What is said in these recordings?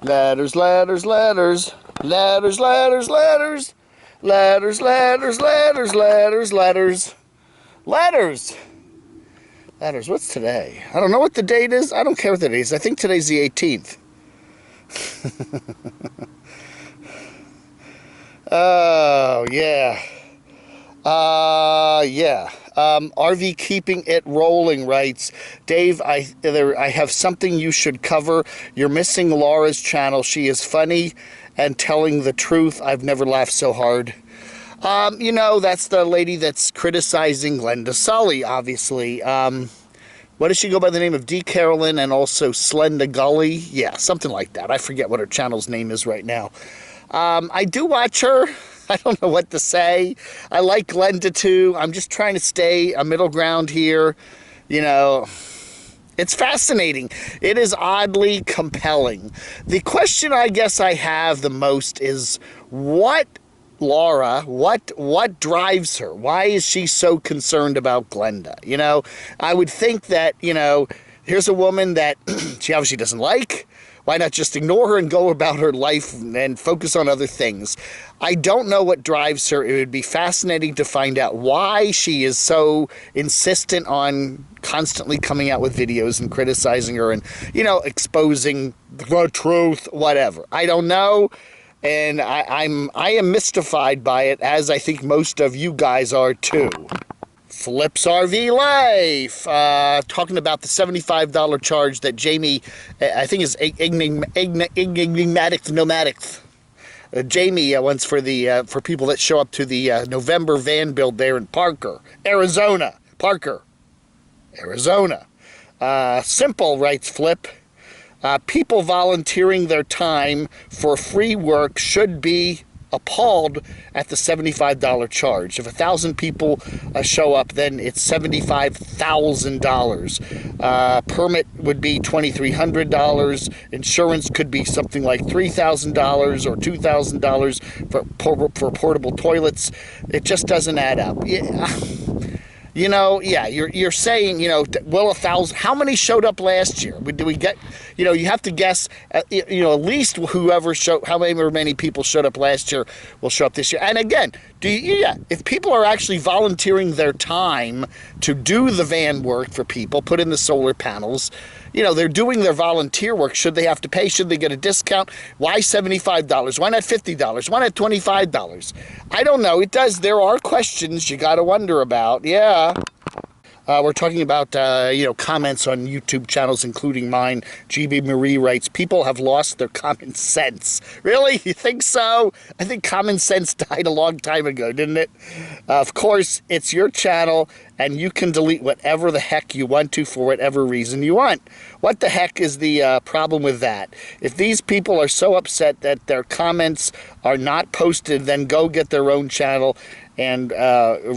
Letters, letters, letters. Letters, letters, letters. Letters, letters, letters, letters, letters. Letters. Letters. What's today? I don't know what the date is. I don't care what the date is. I think today's the 18th. Oh, yeah. Yeah. RV Keeping It Rolling writes, Dave, I have something you should cover. You're missing Laura's channel. She is funny and telling the truth. I've never laughed so hard. You know, that's the lady that's criticizing Glenda Sully, obviously. What does she go by the name of? D. Carolyn and also Slenda Gully? Yeah, something like that. I forget what her channel's name is right now. I do watch her. I don't know what to say. I like Glenda too. I'm just trying to stay a middle ground here. You know, it's fascinating. It is oddly compelling. The question I guess I have the most is what drives her? Why is she so concerned about Glenda? You know, I would think that, you know, here's a woman that she obviously doesn't like. Why not just ignore her and go about her life and focus on other things? I don't know what drives her. It would be fascinating to find out why she is so insistent on constantly coming out with videos and criticizing her and, you know, exposing the truth, whatever. I don't know. And I am mystified by it, as I think most of you guys are too. Flips RV Life, talking about the $75 charge that Jamie, I think is enigmatic nomadic. Jamie wants for people that show up to the November van build there in Parker, Arizona. Simple, writes Flip. People volunteering their time for free work should be appalled at the $75 charge. If 1,000 people show up, then it's $75,000. Permit would be $2,300. Insurance could be something like $3,000 or $2,000 for portable toilets. It just doesn't add up. Yeah. You know, yeah, you're saying, you know, well, 1,000. How many showed up last year? Do we get, you know, you have to guess, you know, at least whoever how many people showed up last year will show up this year. And again, if people are actually volunteering their time to do the van work for people, put in the solar panels, you know, they're doing their volunteer work. Should they have to pay? Should they get a discount? Why $75? Why not $50? Why not $25? I don't know. There are questions you got to wonder about. Yeah. We're talking about, you know, comments on YouTube channels, including mine. GB Marie writes, people have lost their common sense. Really? You think so? I think common sense died a long time ago, didn't it? Of course, it's your channel, and you can delete whatever the heck you want to for whatever reason you want. What the heck is the problem with that? If these people are so upset that their comments are not posted, then go get their own channel and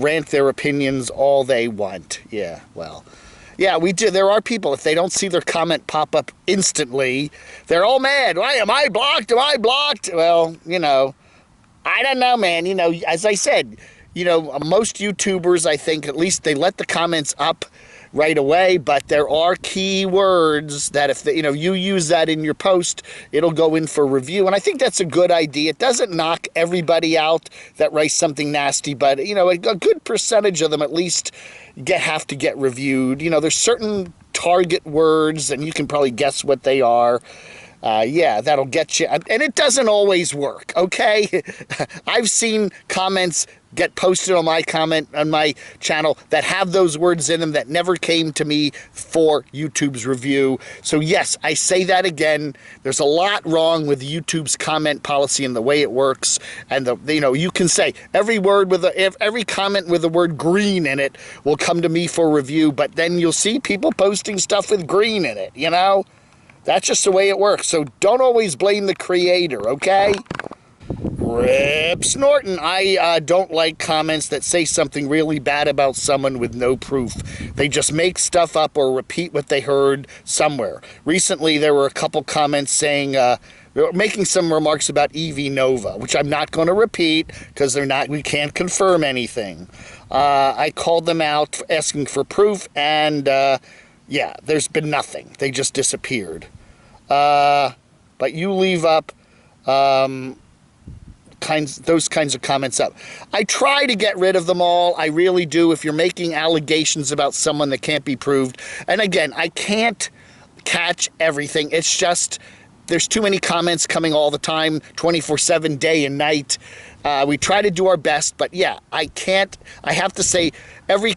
rant their opinions all they want. Yeah, well, yeah, we do. There are people, if they don't see their comment pop up instantly, they're all mad. Why am I blocked? Am I blocked? Well, you know, I don't know, man. You know, as I said, you know, most YouTubers, I think, at least they let the comments up right away, but there are key words that if you know, you use that in your post, it'll go in for review, and I think that's a good idea. It doesn't knock everybody out that writes something nasty, but you know, a good percentage of them at least have to get reviewed. You know, there's certain target words, and you can probably guess what they are. Yeah, that'll get you, and it doesn't always work, okay? I've seen comments get posted on my channel that have those words in them that never came to me for YouTube's review. So yes, I say that again. There's a lot wrong with YouTube's comment policy and the way it works. And you know, you can say every comment with the word green in it will come to me for review, but then you'll see people posting stuff with green in it, you know? That's just the way it works. So don't always blame the creator, okay? Rip Snorton. I don't like comments that say something really bad about someone with no proof. They just make stuff up or repeat what they heard somewhere. Recently, there were a couple comments saying, making some remarks about EV Nova, which I'm not going to repeat because we can't confirm anything. I called them out asking for proof, and yeah, there's been nothing. They just disappeared. but you leave up those kinds of comments up. I try to get rid of them all. I really do. If you're making allegations about someone that can't be proved, and again, I can't catch everything. It's just there's too many comments coming all the time, 24/7, day and night. We try to do our best, but yeah, I can't. I have to say, we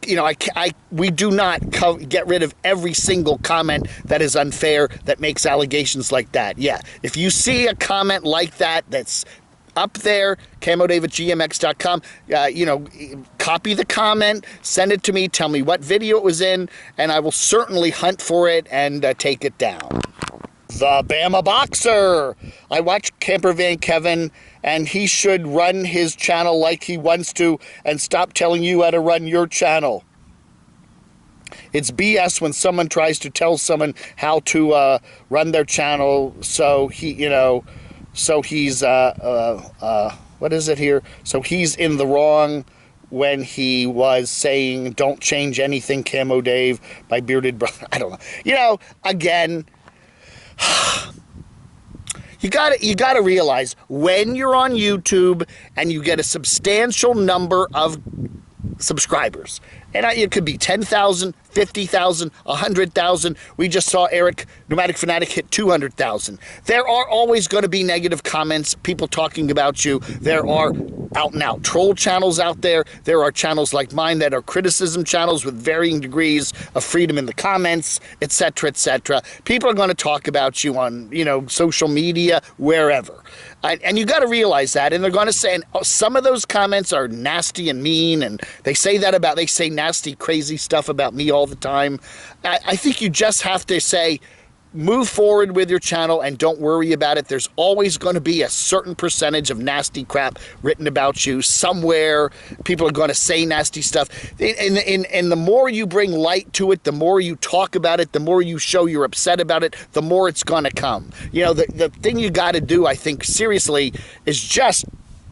do not get rid of every single comment that is unfair, that makes allegations like that. Yeah, if you see a comment like that that's up there, camodave@gmx.com, copy the comment, send it to me, tell me what video it was in, and I will certainly hunt for it and take it down. The Bama Boxer. I watch Camper Van Kevin, and he should run his channel like he wants to and stop telling you how to run your channel. It's BS when someone tries to tell someone how to run their channel, so he's what is it here? So he's in the wrong when he was saying, "Don't change anything, Camo Dave," my bearded brother. I don't know. Again, you gotta realize when you're on YouTube and you get a substantial number of subscribers, and it could be 10,000, 50,000, 100,000. We just saw Eric, Pneumatic Fanatic, hit 200,000. There are always going to be negative comments, people talking about you. There are out-and-out troll channels out there. There are channels like mine that are criticism channels with varying degrees of freedom in the comments, etc., etc. People are going to talk about you on, social media, wherever. And you got to realize that, and they're going to say, and some of those comments are nasty and mean, and they say nasty, crazy stuff about me all the time. I think you just have to say, move forward with your channel and don't worry about it. There's always going to be a certain percentage of nasty crap written about you somewhere. People are going to say nasty stuff. And the more you bring light to it, the more you talk about it, the more you show you're upset about it, the more it's going to come. The thing you got to do, I think, seriously, is just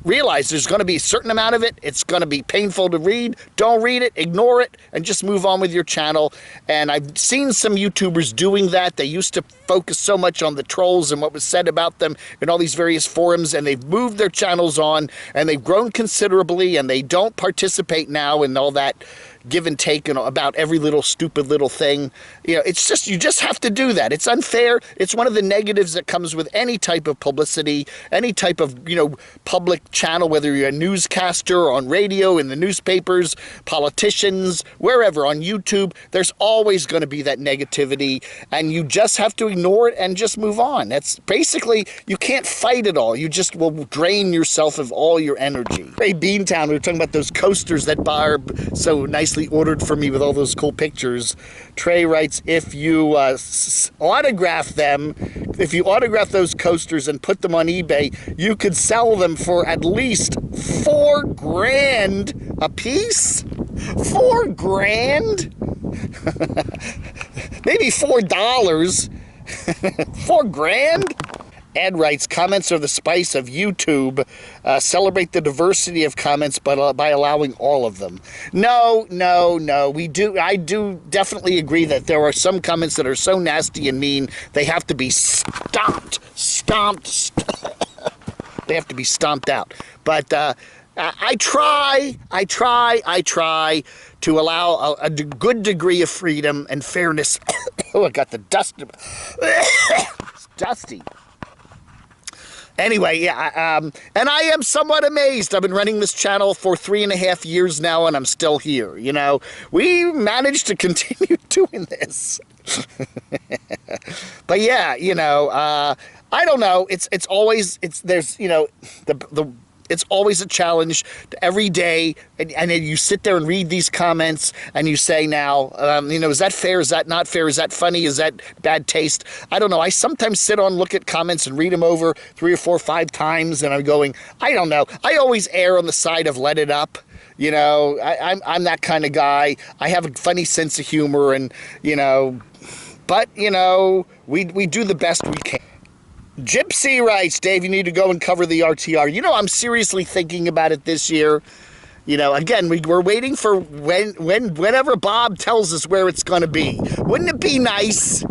realize there's going to be a certain amount of it. It's going to be painful to read. Don't read it, ignore it, and just move on with your channel. And I've seen some YouTubers doing that. They used to focus so much on the trolls and what was said about them in all these various forums, and they've moved their channels on, and they've grown considerably, and they don't participate now in all that give and take about every little stupid little thing. It's just, you just have to do that. It's unfair. It's one of the negatives that comes with any type of publicity, any type of, public channel, whether you're a newscaster or on radio, in the newspapers, politicians, wherever, on YouTube. There's always going to be that negativity, and you just have to ignore it and just move on. That's basically, you can't fight it all. You just will drain yourself of all your energy. Hey, Beantown, we were talking about those coasters that Barb so nicely ordered for me with all those cool pictures. Trey writes, if you autograph those coasters and put them on eBay, you could sell them for at least $4,000 a piece. $4,000? Maybe $4. $4,000? Ed writes, comments are the spice of YouTube. Celebrate the diversity of comments by allowing all of them. No. I do definitely agree that there are some comments that are so nasty and mean, they have to be stomped. They have to be stomped out. But I try to allow a good degree of freedom and fairness. Oh, I got the dust. It's dusty. Anyway, yeah, and I am somewhat amazed. I've been running this channel for 3.5 years now, and I'm still here. We managed to continue doing this. But yeah, I don't know. It's always it's always a challenge every day, and then you sit there and read these comments, and you say, now, is that fair? Is that not fair? Is that funny? Is that bad taste? I don't know. I sometimes sit on, look at comments and read them over 3 or 4 or 5 times, and I'm going, I don't know. I always err on the side of let it up. I'm that kind of guy. I have a funny sense of humor, and, but, we do the best we can. Gypsy writes, Dave, you need to go and cover the RTR. I'm seriously thinking about it this year. Again, we're waiting for whenever Bob tells us where it's going to be. Wouldn't it be nice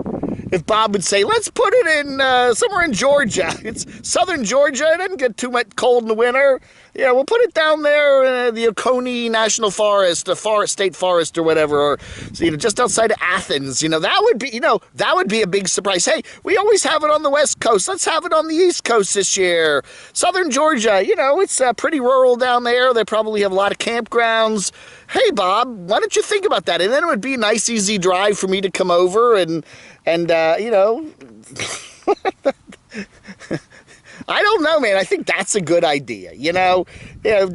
if Bob would say, let's put it in somewhere in Georgia. It's southern Georgia. It doesn't get too much cold in the winter. Yeah, we'll put it down there, the Oconee National Forest, State Forest or whatever, or just outside of Athens. That would be a big surprise. Hey, we always have it on the West Coast. Let's have it on the East Coast this year. Southern Georgia, it's pretty rural down there. They probably have a lot of campgrounds. Hey, Bob, why don't you think about that? And then it would be a nice, easy drive for me to come over and I don't know, man. I think that's a good idea, Yeah. They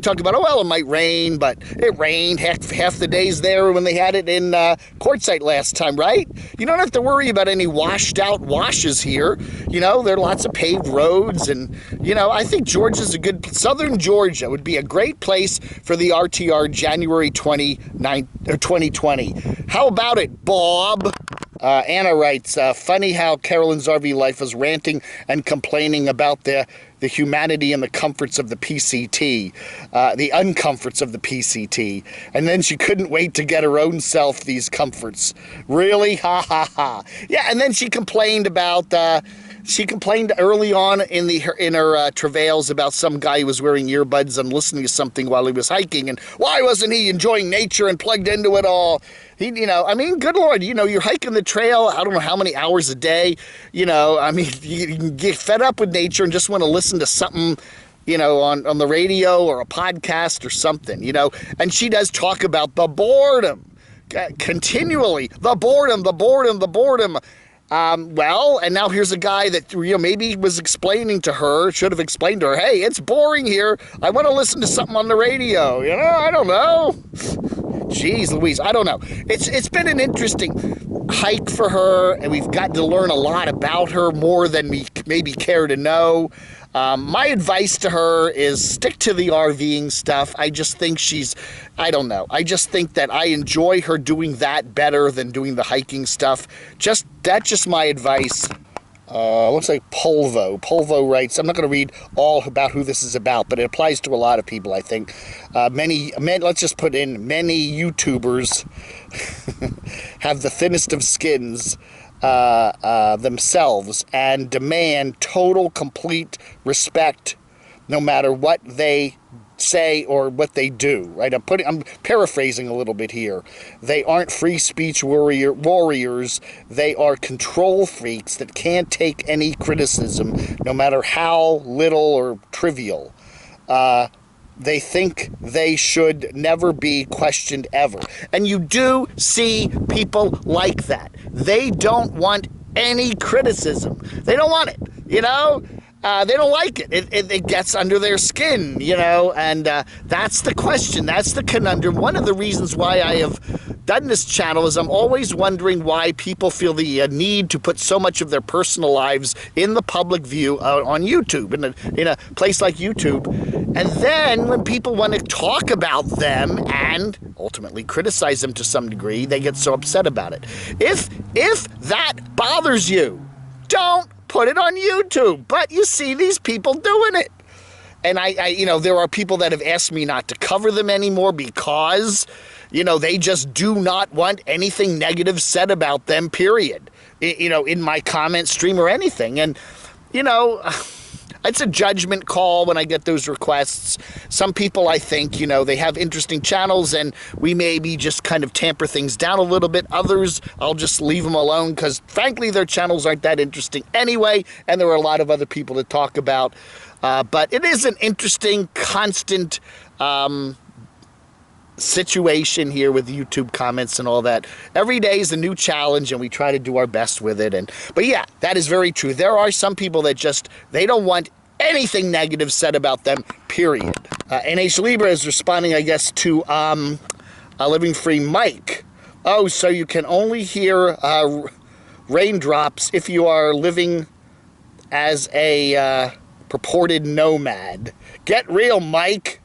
talk about, it might rain, but it rained half the days there when they had it in Quartzsite last time, right? You don't have to worry about any washed out washes here. There are lots of paved roads, and, I think Southern Georgia would be a great place for the RTR January 2020. How about it, Bob? Anna writes, funny how Carolyn's RV life was ranting and complaining about the humanity and the comforts of the PCT, the uncomforts of the PCT, and then she couldn't wait to get her own self these comforts. Really? Ha ha ha. Yeah, and then she complained about... She complained early on in her travails about some guy who was wearing earbuds and listening to something while he was hiking, and why wasn't he enjoying nature and plugged into it all? Good Lord, you're hiking the trail, I don't know how many hours a day, you can get fed up with nature and just want to listen to something, on the radio or a podcast or something, and she does talk about the boredom, continually, the boredom. And now here's a guy that, maybe was explaining to her, should have explained to her, hey, it's boring here. I want to listen to something on the radio. I don't know. Jeez Louise, I don't know. It's been an interesting hike for her, and we've gotten to learn a lot about her, more than we maybe care to know. My advice to her is stick to the RVing stuff. I just think I don't know. I just think that I enjoy her doing that better than doing the hiking stuff. That's just my advice. Looks like Polvo. Polvo writes, I'm not going to read all about who this is about, but it applies to a lot of people, I think. Let's just put in many YouTubers have the thinnest of skins themselves and demand total, complete respect no matter what they say or what they do, right? I'm paraphrasing a little bit here. They aren't free speech warriors. They are control freaks that can't take any criticism, no matter how little or trivial. They think they should never be questioned ever. And you do see people like that. They don't want any criticism. They don't want it, They don't like it. It gets under their skin, and that's the question. That's the conundrum. One of the reasons why I have done this channel is I'm always wondering why people feel the need to put so much of their personal lives in the public view on YouTube, in a place like YouTube. And then when people want to talk about them and ultimately criticize them to some degree, they get so upset about it. If that bothers you, don't put it on YouTube. But you see these people doing it. And there are people that have asked me not to cover them anymore because, they just do not want anything negative said about them, period. In my comment stream or anything. And, it's a judgment call when I get those requests. Some people, I think, they have interesting channels and we maybe just kind of tamper things down a little bit. Others, I'll just leave them alone because, frankly, their channels aren't that interesting anyway, and there are a lot of other people to talk about. But it is an interesting, constant situation here with YouTube comments and all that. Every day is a new challenge, and we try to do our best with it. But yeah, that is very true. There are some people that they don't want anything negative said about them, period. NH Libre is responding, I guess, to Living Free Mike. Oh, so you can only hear raindrops if you are living as a purported nomad. Get real, Mike.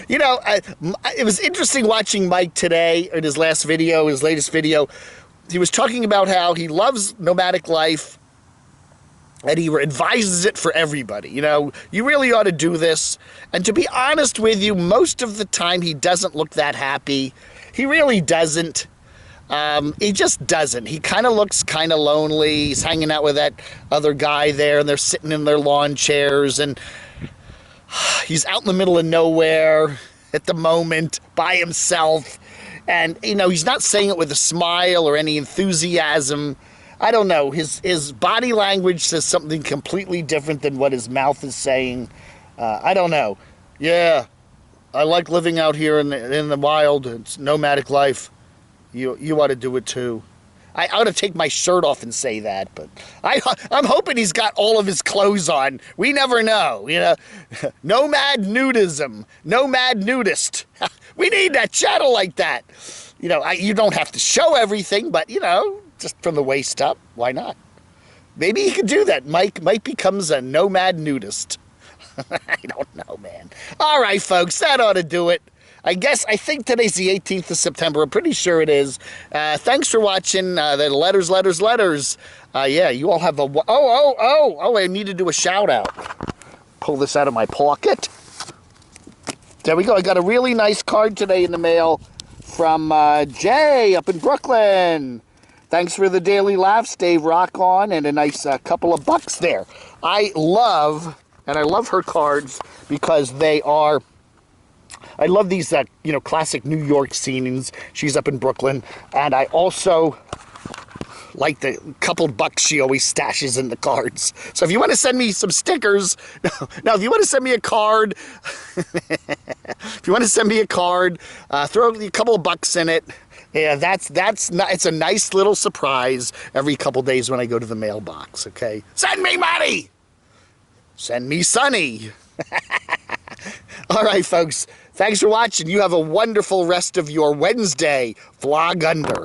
It was interesting watching Mike today in his latest video. He was talking about how he loves nomadic life and he advises it for everybody. You really ought to do this. And to be honest with you, most of the time he doesn't look that happy. He really doesn't. He just doesn't. He kind of looks kind of lonely. He's hanging out with that other guy there, and they're sitting in their lawn chairs, and he's out in the middle of nowhere at the moment by himself. And, you know, he's not saying it with a smile or any enthusiasm. I don't know. His body language says something completely different than what his mouth is saying. I don't know. Yeah, I like living out here in the wild. It's nomadic life. You ought to do it too. I ought to take my shirt off and say that, but I'm hoping he's got all of his clothes on. We never know, you know. Nomad nudism, nomad nudist. We need that channel like that. You know, you don't have to show everything, but, you know, just from the waist up, why not? Maybe he could do that. Mike becomes a nomad nudist. I don't know, man. All right, folks, that ought to do it. I think today's the 18th of September. I'm pretty sure it is. Thanks for watching. The letters. Yeah, you all have a... Oh, I need to do a shout out. Pull this out of my pocket. There we go. I got a really nice card today in the mail from Jay up in Brooklyn. Thanks for the daily laughs, Dave. Rock on, and a nice couple of bucks there. I love her cards because they are... I love these, you know, classic New York scenes. She's up in Brooklyn. And I also like the couple bucks she always stashes in the cards. So if you want to send me some stickers, now if you want to send me a card, throw a couple of bucks in it. Yeah, it's a nice little surprise every couple days when I go to the mailbox, okay? Send me money! Send me Sonny! All right, folks. Thanks for watching. You have a wonderful rest of your Wednesday. Vlog under.